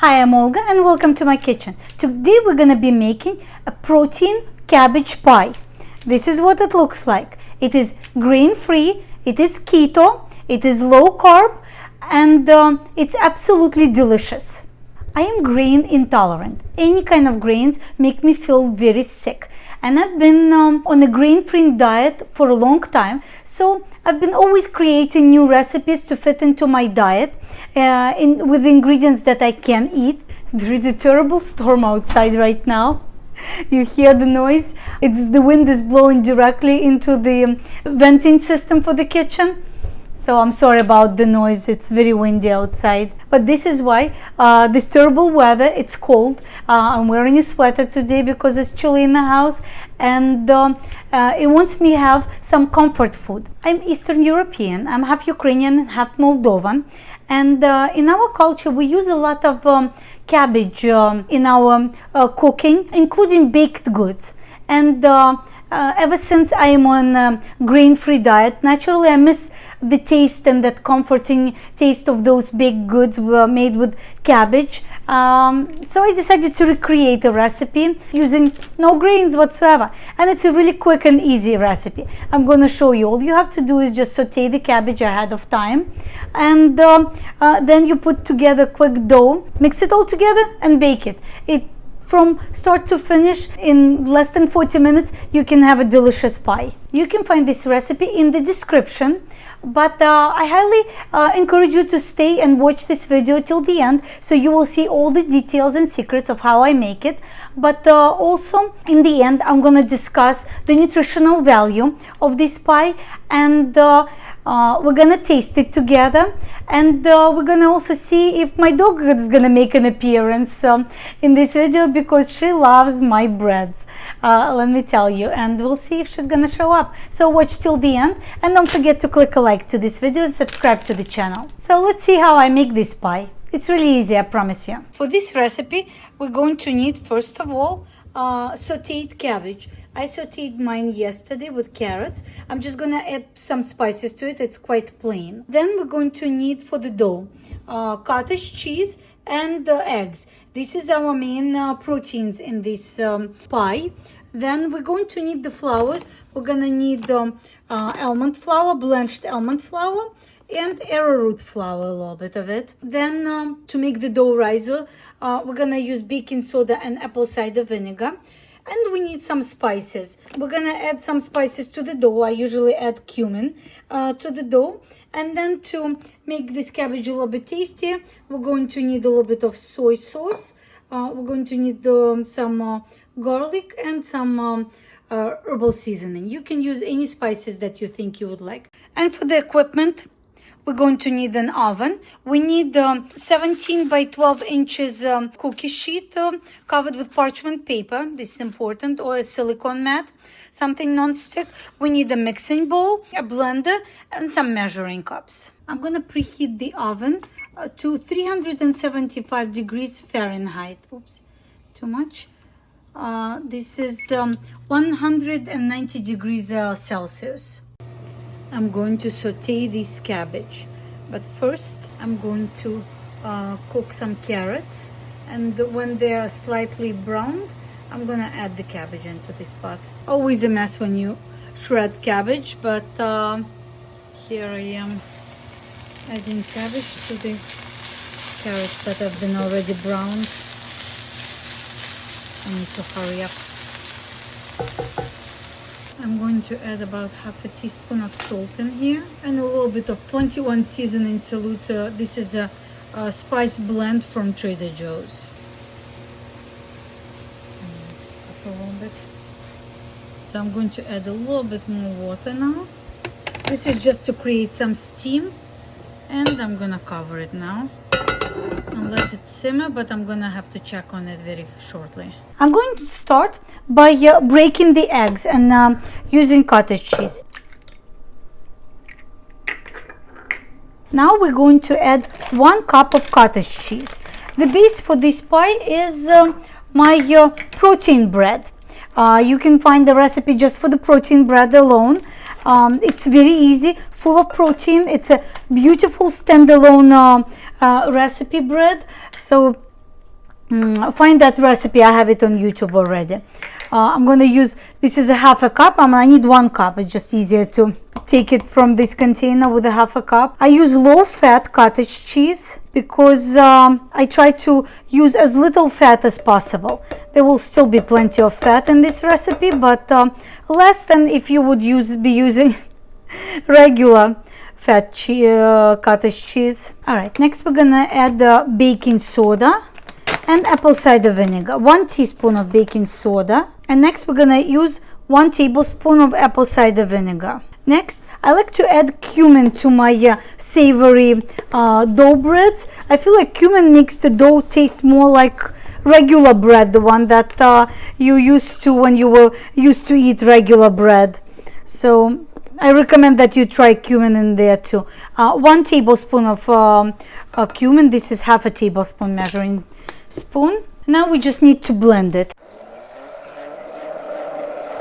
Hi, I'm Olga and welcome to my kitchen. Today we're going to be making a protein cabbage pie. This is what it looks like. It is grain-free, it is keto, it is low carb, and it's absolutely delicious. I am grain intolerant. Any kind of grains make me feel very sick. And I've been on a grain-free diet for a long time, so I've been always creating new recipes to fit into my diet with ingredients that I can eat. There is a terrible storm outside right now. You hear the noise? The wind is blowing directly into the venting system for the kitchen. So I'm sorry about the noise, it's very windy outside. But this is why, this terrible weather, it's cold. I'm wearing a sweater today because it's chilly in the house, and it wants me to have some comfort food. I'm Eastern European, I'm half Ukrainian and half Moldovan. And in our culture, we use a lot of cabbage in our cooking, including baked goods. And ever since I am on a grain-free diet, naturally I miss the taste and that comforting taste of those baked goods made with cabbage. So I decided to recreate a recipe using no grains whatsoever. And it's a really quick and easy recipe. I'm going to show you. All you have to do is just saute the cabbage ahead of time. And then you put together quick dough, mix it all together and bake it. From start to finish, in less than 40 minutes, you can have a delicious pie. You can find this recipe in the description, but I highly encourage you to stay and watch this video till the end, so you will see all the details and secrets of how I make it. But also, in the end, I'm going to discuss the nutritional value of this pie, and we're going to taste it together, and we're going to also see if my dog is going to make an appearance in this video, because she loves my breads, let me tell you, and we'll see if she's going to show up. So watch till the end, and don't forget to click a like to this video and subscribe to the channel. So let's see how I make this pie. It's really easy, I promise you. For this recipe, we're going to need, first of all, sauteed cabbage. I sauteed mine yesterday with carrots. I'm just gonna add some spices to it. It's quite plain. Then we're going to need for the dough cottage cheese and eggs. This is our main proteins in this pie. Then we're going to need the flours. We're gonna need almond flour, blanched almond flour, and arrowroot flour, a little bit of it. Then to make the dough riser, we're gonna use baking soda and apple cider vinegar. And we need some spices. We're gonna add some spices to the dough. I usually add cumin to the dough. And then to make this cabbage a little bit tastier, we're going to need a little bit of soy sauce. We're going to need some garlic and some herbal seasoning. You can use any spices that you think you would like. And for the equipment, we're going to need an oven. We need 17 by 12 inches cookie sheet covered with parchment paper. This is important, or a silicone mat, something non-stick. We need a mixing bowl, a blender, and some measuring cups. I'm going to preheat the oven to 375 degrees Fahrenheit. Oops, too much. This is 190 degrees Celsius. I'm going to saute this cabbage, but first I'm going to cook some carrots, and when they are slightly browned, I'm gonna add the cabbage into this pot. Always a mess when you shred cabbage, but here I am adding cabbage to the carrots that have been already browned. I need to hurry up. I'm going to add about half a teaspoon of salt in here, and a little bit of 21 seasoning salute. This is a spice blend from Trader Joe's. Mix up a little bit. So I'm going to add a little bit more water now. This is just to create some steam, and I'm gonna cover it now and let it simmer, but I'm gonna have to check on it very shortly. I'm going to start by breaking the eggs and using cottage cheese. Now we're going to add 1 cup of cottage cheese. The base for this pie is my protein bread. You can find the recipe just for the protein bread alone. It's very easy, full of protein. It's a beautiful standalone recipe bread. So find that recipe. I have it on YouTube already. I'm going to use, this is a half a cup. I need 1 cup. It's just easier to take it from this container with a half a cup. I use low fat cottage cheese because I try to use as little fat as possible. There will still be plenty of fat in this recipe, but less than if you would be using regular fat cottage cheese. All right, next we're gonna add the baking soda and apple cider vinegar. 1 teaspoon of baking soda, and next we're gonna use 1 tablespoon of apple cider vinegar. Next, I like to add cumin to my savory dough breads. I feel like cumin makes the dough taste more like regular bread, the one that you used to when you were used to eat regular bread. So I recommend that you try cumin in there too. 1 tablespoon of cumin. This is half a tablespoon measuring spoon. Now we just need to blend it.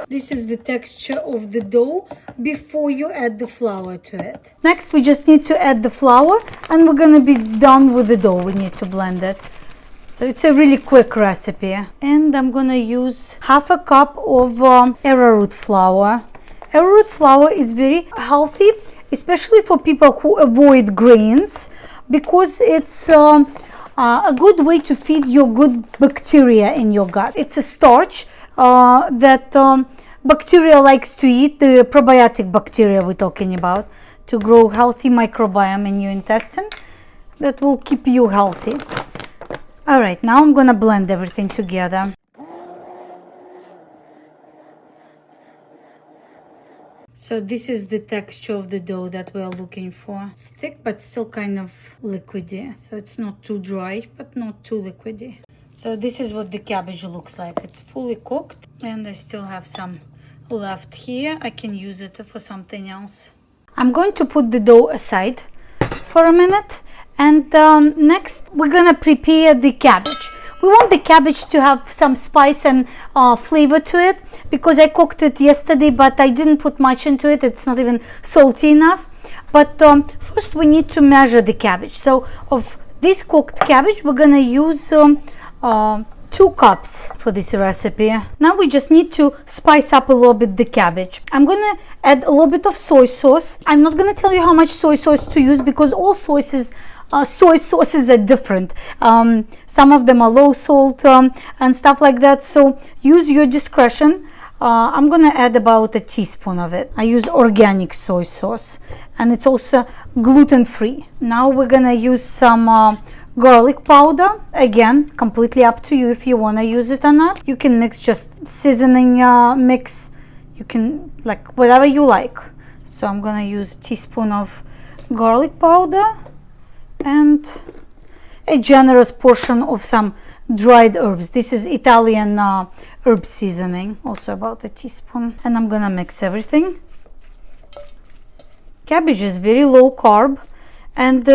This is the texture of the dough before you add the flour to it. Next, we just need to add the flour, and we're gonna be done with the dough. We need to blend it. So it's a really quick recipe. And I'm gonna use half a cup of arrowroot flour. Arrowroot flour is very healthy, especially for people who avoid grains, because it's a good way to feed your good bacteria in your gut. It's a starch that bacteria likes to eat, the probiotic bacteria we're talking about, to grow healthy microbiome in your intestine that will keep you healthy. All right, now I'm gonna blend everything together. So this is the texture of the dough that we're looking for. It's thick but still kind of liquidy, so it's not too dry but not too liquidy. So this is what the cabbage looks like. It's fully cooked, and I still have some left here. I can use it for something else. I'm going to put the dough aside for a minute, and next we're gonna prepare the cabbage. We want the cabbage to have some spice and flavor to it, because I cooked it yesterday but I didn't put much into it. It's not even salty enough. But first we need to measure the cabbage. So of this cooked cabbage we're gonna use 2 cups for this recipe. Now we just need to spice up a little bit the cabbage. I'm gonna add a little bit of soy sauce. I'm not gonna tell you how much soy sauce to use, because all soy sauces are different. Some of them are low salt and stuff like that, so use your discretion. I'm gonna add about a teaspoon of it. I use organic soy sauce, and it's also gluten-free. Now we're gonna use some garlic powder. Again, completely up to you if you want to use it or not. You can mix just seasoning mix. You can, like, whatever you like. So I'm gonna use a teaspoon of garlic powder and a generous portion of some dried herbs. This is Italian herb seasoning, also about a teaspoon. And I'm gonna mix everything. Cabbage is very low carb, and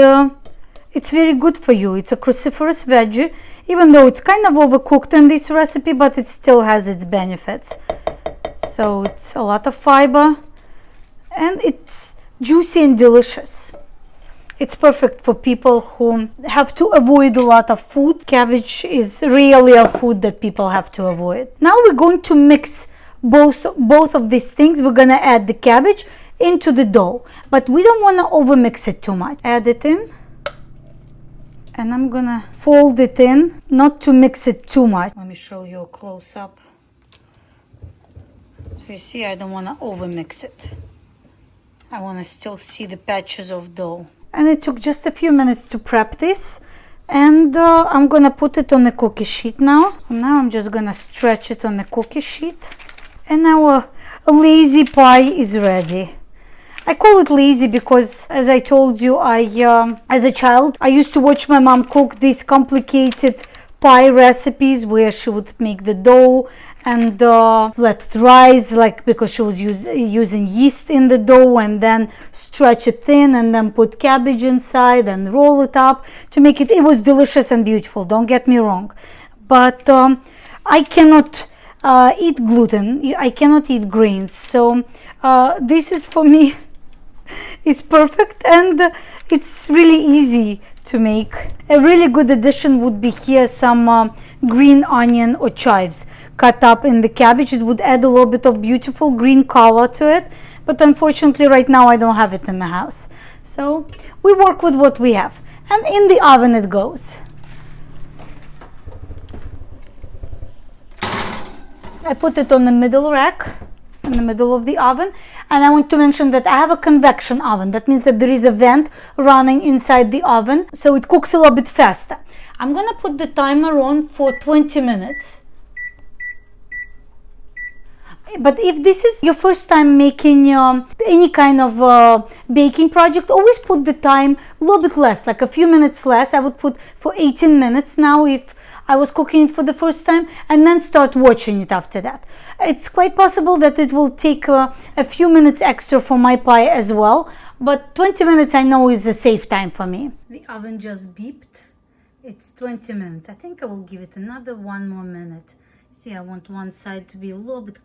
it's very good for you. It's a cruciferous veggie, even though it's kind of overcooked in this recipe, but it still has its benefits. So it's a lot of fiber, and it's juicy and delicious. It's perfect for people who have to avoid a lot of food. Cabbage is really a food that people have to avoid. Now we're going to mix both of these things. We're gonna add the cabbage into the dough, but we don't want to overmix it too much. Add it in. And I'm gonna fold it in, not to mix it too much. Let me show you a close-up. So you see, I don't want to over-mix it. I want to still see the patches of dough. And it took just a few minutes to prep this. And I'm gonna put it on the cookie sheet now. Now I'm just gonna stretch it on the cookie sheet. And our lazy pie is ready. I call it lazy because, as I told you, as a child, I used to watch my mom cook these complicated pie recipes where she would make the dough and let it rise, like, because she was using yeast in the dough, and then stretch it thin and then put cabbage inside and roll it up to make it. It was delicious and beautiful, don't get me wrong. But I cannot eat gluten. I cannot eat grains. So this is, for me, is perfect, and it's really easy to make. A really good addition would be here some green onion or chives cut up in the cabbage. It would add a little bit of beautiful green color to it, but unfortunately right now I don't have it in the house. So we work with what we have, and in the oven it goes. I put it on the middle rack, in the middle of the oven, and I want to mention that I have a convection oven. That means that there is a vent running inside the oven, so it cooks a little bit faster. I'm gonna put the timer on for 20 minutes. But if this is your first time making any kind of baking project, always put the time a little bit less, like a few minutes less. I would put for 18 minutes now if I was cooking it for the first time, and then start watching it after that. It's quite possible that it will take a few minutes extra for my pie as well, but 20 minutes I know is a safe time for me. The oven just beeped. It's 20 minutes. I think I will give it another one more minute. See, I want one side to be a little bit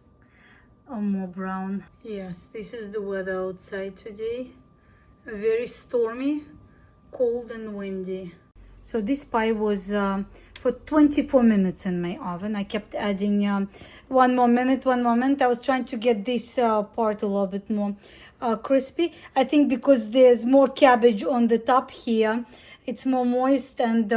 more brown. Yes, this is the weather outside today. Very stormy, cold and windy. So this pie was for 24 minutes in my oven. I kept adding one more minute. I was trying to get this part a little bit more crispy. I think because there's more cabbage on the top here, it's more moist, and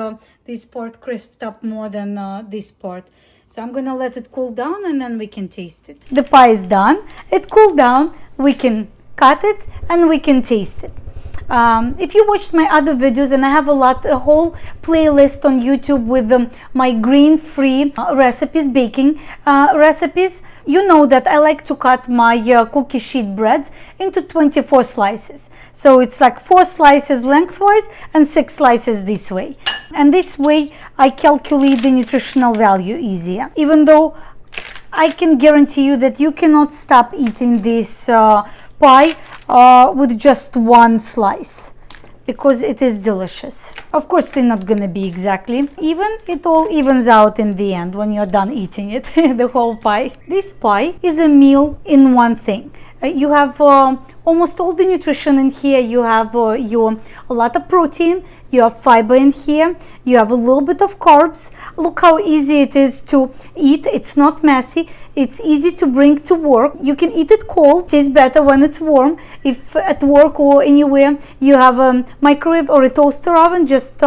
this part crisped up more than this part. So I'm gonna let it cool down and then we can taste it. The pie is done. It cooled down. We can cut it and we can taste it. If you watched my other videos, and I have a whole playlist on YouTube with my grain-free recipes, baking recipes, you know that I like to cut my cookie sheet breads into 24 slices. So it's like 4 slices lengthwise and 6 slices this way. And this way I calculate the nutritional value easier. Even though I can guarantee you that you cannot stop eating this pie with just one slice, because it is delicious. Of course they're not gonna be exactly even. It all evens out in the end when you're done eating it, the whole pie. This pie is a meal in one thing. You have almost all the nutrition in here. You have a lot of protein, you have fiber in here, you have a little bit of carbs. Look how easy it is to eat. It's not messy. It's easy to bring to work. You can eat it cold. It tastes better when it's warm. If at work or anywhere you have a microwave or a toaster oven, just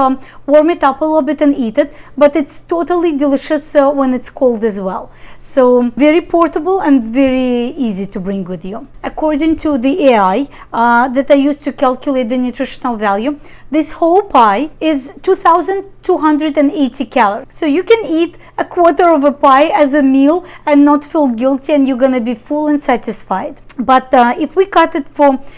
warm it up a little bit and eat it. But it's totally delicious when it's cold as well. So very portable and very easy to bring with you. According to the AI that I use to calculate the nutritional value, this whole pie is 2,280 calories. So you can eat a quarter of a pie as a meal and not feel guilty, and you're gonna be full and satisfied. But if we cut it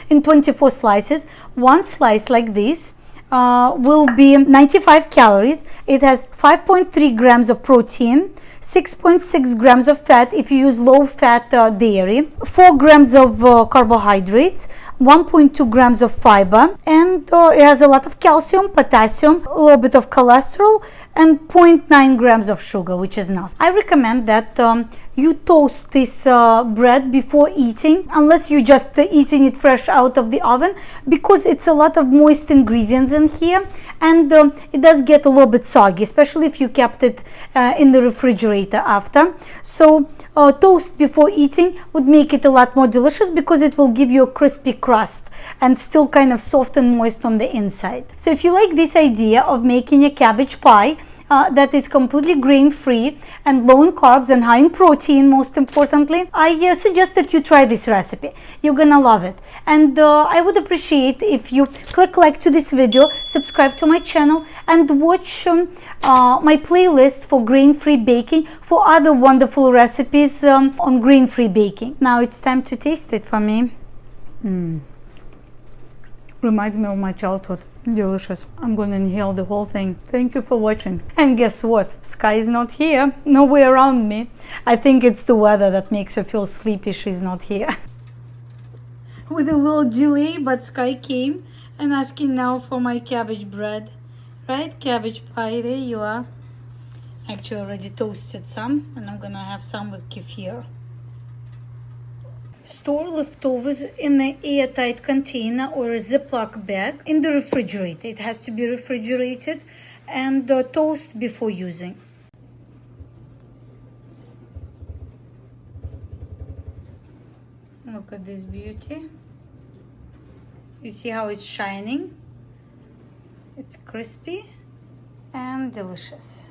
in 24 slices, one slice like this will be 95 calories. It has 5.3 grams of protein, 6.6 grams of fat if you use low fat dairy, 4 grams of carbohydrates, 1.2 grams of fiber, and it has a lot of calcium, potassium, a little bit of cholesterol, and 0.9 grams of sugar, which is enough. I recommend that you toast this bread before eating, unless you're just eating it fresh out of the oven, because it's a lot of moist ingredients in here, and it does get a little bit soggy, especially if you kept it in the refrigerator after. So toast before eating would make it a lot more delicious, because it will give you a crispy crust and still kind of soft and moist on the inside. So if you like this idea of making a cabbage pie that is completely grain-free and low in carbs and high in protein, most importantly, I suggest that you try this recipe. You're gonna love it. And I would appreciate if you click like to this video, subscribe to my channel, and watch my playlist for grain-free baking for other wonderful recipes on grain-free baking. Now it's time to taste it for me. Reminds me of my childhood. Delicious. I'm gonna inhale the whole thing. Thank you for watching. And guess what? Sky is not here. Nowhere around me. I think it's the weather that makes her feel sleepy. She's not here. With a little delay, but Sky came and asking now for my cabbage bread. Right? Cabbage pie. There you are. Actually already toasted some, and I'm gonna have some with kefir. Store leftovers in an airtight container or a Ziploc bag in the refrigerator. It has to be refrigerated and toast before using. Look at this beauty. You see how it's shining? It's crispy and delicious.